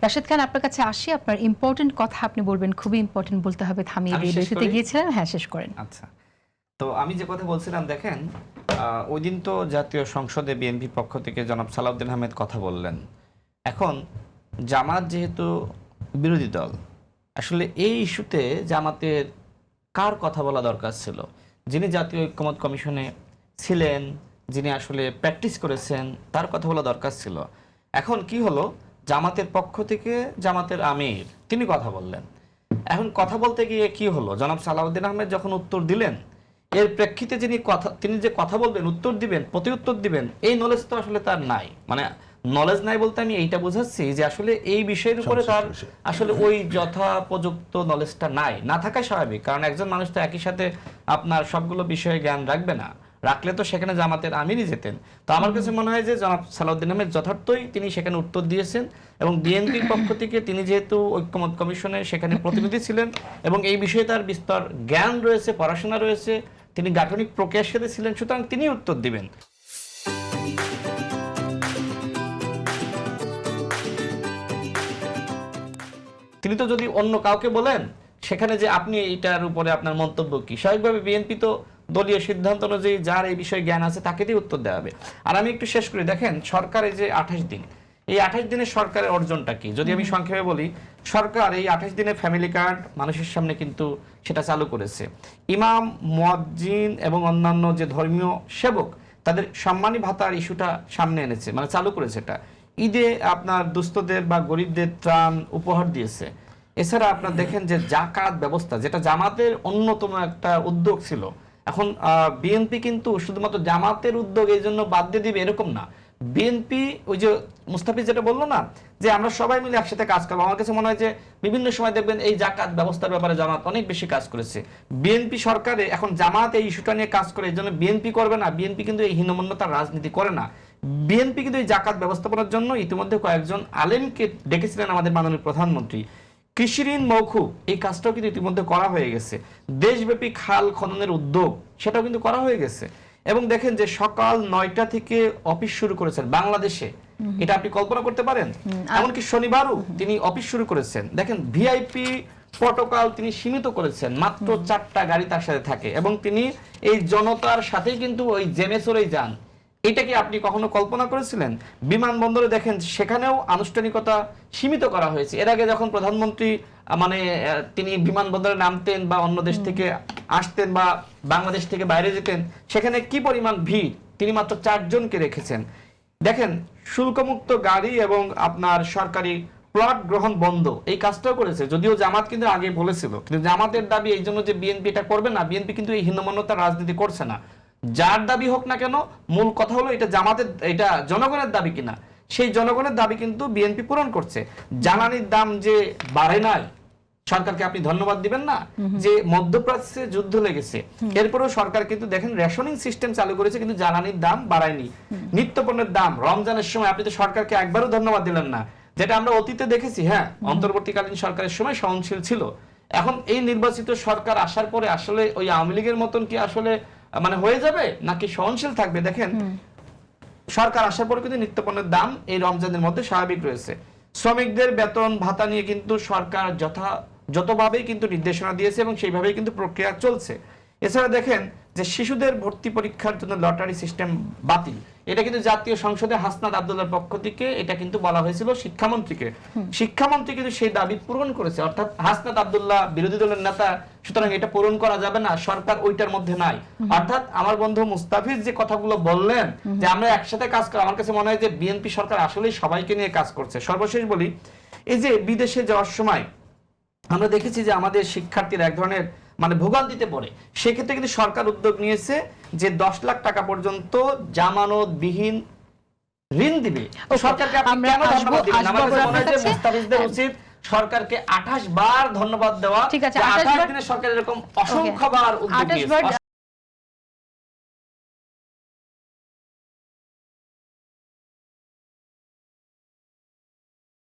রাশেদ খান, আপনার কাছে আসি। আপনার ইম্পর্টেন্ট কথা আপনি বলবেন, খুবই ইম্পর্টেন্ট বলতে হবে, থামিয়ে দিয়ে বিরতিতে গিয়েছিলেন। হ্যাঁ, শেষ করেন। আচ্ছা, তো আমি যে কথা বলছিলাম, দেখেন ওই দিন তো জাতীয় সংসদে বিএনপি পক্ষ থেকে জনাব সালাউদ্দিন আহমেদ কথা বললেন। এখন জামাত যেহেতু বিরোধী দল, আসলে এই ইস্যুতে জামাতের কার কথা বলা দরকার ছিল? যিনি জাতীয় ঐক্যমত্য কমিশনে ছিলেন, যিনি আসলে প্র্যাকটিস করেছেন, তার কথা বলা দরকার ছিল। এখন কি হলো, জামাতের পক্ষ থেকে জামাতের আমির তিনি কথা বললেন। এখন কথা বলতে গিয়ে কি হলো, জনাব সালাউদ্দিন আহমেদ যখন উত্তর দিলেন, এর প্রেক্ষিতে তিনি যে কথা বলবেন, উত্তর দিবেন, প্রতি উত্তর দিবেন, এই নলেজ তো আসলে তার নাই। মানে নলেজ নাই বলতে আমি এইটা বোঝাচ্ছি যে আসলে এই বিষয়ের উপরে তার আসলে ওই যথাপযুক্ত নলেজটা নাই, না থাকা স্বাভাবিক। কারণ একজন মানুষ তো একই সাথে আপনার সবগুলো বিষয়ে জ্ঞান রাখবে না, রাখলে তো সেখানে জামাতের আমিরই যেতেন। তো আমার কাছে মনে হয় যে জনাব সালাউদ্দিন আহমেদ যথার্থই তিনি সেখানে উত্তর দিয়েছেন, এবং বিএনপির পক্ষ থেকে তিনি যেহেতু ঐক্যমত্য কমিশনে সেখানে প্রতিনিধি ছিলেন এবং এই বিষয়ে তার বিস্তর জ্ঞান রয়েছে, পড়াশোনা রয়েছে, তিনি গাঠনিক প্রক্রিয়ার সাথে ছিলেন, সুতরাং তিনি উত্তর দিবেন। তিনি তো যদি অন্য কাউকে বলেন সেখানে যে আপনি এইটার উপরে আপনার মন্তব্য কি, স্বাভাবিকভাবে বিএনপি তো দলীয় সিদ্ধান্ত অনুযায়ী যার এই বিষয়ে জ্ঞান আছে তাকে দিয়ে উত্তর দেওয়া হবে। আর আমি একটু শেষ করি, দেখেন সরকারের যে 28 দিন, এই 28 দিনের সরকারের অর্জনটা কি যদি আমি সংক্ষেপে বলি, সরকার এই 28 দিনের ফ্যামিলি কার্ড মানুষের সামনে কিন্তু সেটা চালু করেছে। ইমাম, মুয়াজ্জিন এবং অন্যান্য যে ধর্মীয় সেবক তাদের সম্মানী ভাতার ইস্যুটা সামনে এনেছে, মানে চালু করেছে। এটা ঈদে আপনার দুস্থদের বা গরিবদের ত্রাণ উপহার দিয়েছে। এছাড়া আপনার দেখেন যে জাকাত ব্যবস্থা, যেটা জামাতের অন্যতম একটা উদ্যোগ ছিল, এখন বিএনপি কিন্তু শুধুমাত্র জামাতের উদ্যোগ এই জন্য বাদ দিয়ে দিবে এরকম না। বিএনপি ওই যে মুস্তাফিজ যেটা বললো না, যে আমরা সবাই মিলে একসাথে কাজ করবো, আমার কাছে মনে হয় যে বিভিন্ন সময় দেখবেন এই জাকাত ব্যবস্থার ব্যাপারে জামাত অনেক বেশি কাজ করেছে। বিএনপি সরকারে এখন জামাত এই ইস্যুটা নিয়ে কাজ করে, এই জন্য বিএনপি করবে না। বিএনপি কিন্তু এই হীনমন্যতার রাজনীতি করে না। বিএনপি কিন্তু এই জাকাত ব্যবস্থাপনার জন্য ইতিমধ্যে কয়েকজন আলেমকে ডেকেছিলেন আমাদের মাননীয় প্রধানমন্ত্রী। কৃষি ঋণ মওকুফ, এই কাজটাও কিন্তু ইতিমধ্যে করা হয়ে গেছে। দেশব্যাপী খাল খননের উদ্যোগ, সেটাও কিন্তু করা হয়ে গেছে। এবং দেখেন যে সকাল 9টা থেকে অফিস শুরু করেছেন বাংলাদেশে, এটা আপনি কল্পনা করতে পারেন? এমনকি শনিবারও তিনি অফিস শুরু করেছেন। দেখেন ভিআইপি প্রটোকল তিনি সীমিত করেছেন, মাত্র 4টা গাড়ি তার সাথে থাকে, এবং তিনি এই জনতার সাথেই কিন্তু ওই জেমে চড়েই যান। এটা কি আপনি কখনো কল্পনা করেছিলেন? বিমানবন্দরে দেখেন সেখানেও আনুষ্ঠানিকতা সীমিত করা হয়েছে। এর আগে যখন প্রধানমন্ত্রী মানে তিনি বিমানবন্দরে নামতেন বা অন্য দেশ থেকে আসতেন বা বাংলাদেশ থেকে বাইরে যেতেন, সেখানে কি পরিমাণ ভিড়, তিনি মাত্র 4 জনকে রেখেছেন। দেখেন শুল্কমুক্ত গাড়ি এবং আপনার সরকারি প্লট গ্রহণ বন্ধ, এই কাজটাও করেছে। যদিও জামাত কিন্তু আগে বলেছিল, কিন্তু জামাতের দাবি এই জন্য যে বিএনপি এটা করবে না, বিএনপি কিন্তু এই হীনমন্যতার রাজনীতি করছে না। যার দাবি হোক না কেন, মূল কথা হলো এটা জামাতের, এটা জনগণের দাবি কিনা। সেই জনগণের দাবি কিন্তু বিএনপি পূরণ করছে। জ্বালানির দাম যে বাড়ে নাই, সরকারকে আপনি ধন্যবাদ দিবেন না যে মধ্যপ্রাচ্যে যুদ্ধ লেগেছে, এরপরেও সরকার কিন্তু দেখেন রেশনিং সিস্টেম চালু করেছে, কিন্তু জ্বালানির দাম বাড়ায়নি। নিত্যপণ্যের দাম রমজানের সময় আপনি তো সরকারকে একবারও ধন্যবাদ দিলেন না, যেটা আমরা অতীতে দেখেছি। হ্যাঁ, অন্তর্বর্তীকালীন সরকারের সময় সহনশীল ছিল। এখন এই নির্বাচিত সরকার আসার পরে আসলে ওই আওয়ামী লীগের মতন কি আসলে মানে হয়ে যাবে নাকি সহনশীল থাকবে? দেখেন সরকার আসার পরে কিন্তু নিত্যপণ্যের দাম এই রমজানের মধ্যে স্বাভাবিক রয়েছে। শ্রমিকদের বেতন ভাতা নিয়ে কিন্তু সরকার যতভাবেই কিন্তু নির্দেশনা দিয়েছে এবং সেইভাবেই কিন্তু প্রক্রিয়া চলছে। এছাড়া দেখেন যে শিশুদের ভর্তি পরীক্ষার জন্য লটারি সিস্টেম বাতিল, এটা কিন্তু জাতীয় সংসদে হাসনাত আব্দুল্লাহর পক্ষ থেকে এটা কিন্তু বলা হয়েছিল শিক্ষামন্ত্রীকে। শিক্ষামন্ত্রী কিন্তু সেই দাবি পূরণ করেছে, অর্থাৎ হাসনাত আব্দুল্লাহ বিরোধী দলের নেতা, সুতরাং এটা পূরণ করা যাবে না, সরকার ওইটার মধ্যে নাই। অর্থাৎ আমার বন্ধু মুস্তাফিজ যে কথাগুলো বললেন যে আমরা একসাথে কাজ করি, আমার কাছে মনে হয় যে বিএনপি সরকার আসলেই সবাইকে নিয়ে কাজ করছে। সর্বশেষ বলি, এই যে বিদেশে যাওয়ার সময় আমরা দেখেছি যে আমাদের শিক্ষার্থীরা এক ধরনের মানে ভোগান্তিতে পড়ে, সেক্ষেত্রে কিন্তু সরকার উদ্যোগ নিয়েছে যে 10 লাখ টাকা পর্যন্ত জামানতবিহীন ঋণ দিবে। সরকারকে আপনি কেন ধন্যবাদ দিবেন? আমার কাছে মনে হয় যে মুস্তাফিজদের উচিত সরকারকে 28 বার ধন্যবাদ দেওয়া। 28 দিনে সরকার এরকম অসংখ্যবার উদ্যোগ নিয়েছে।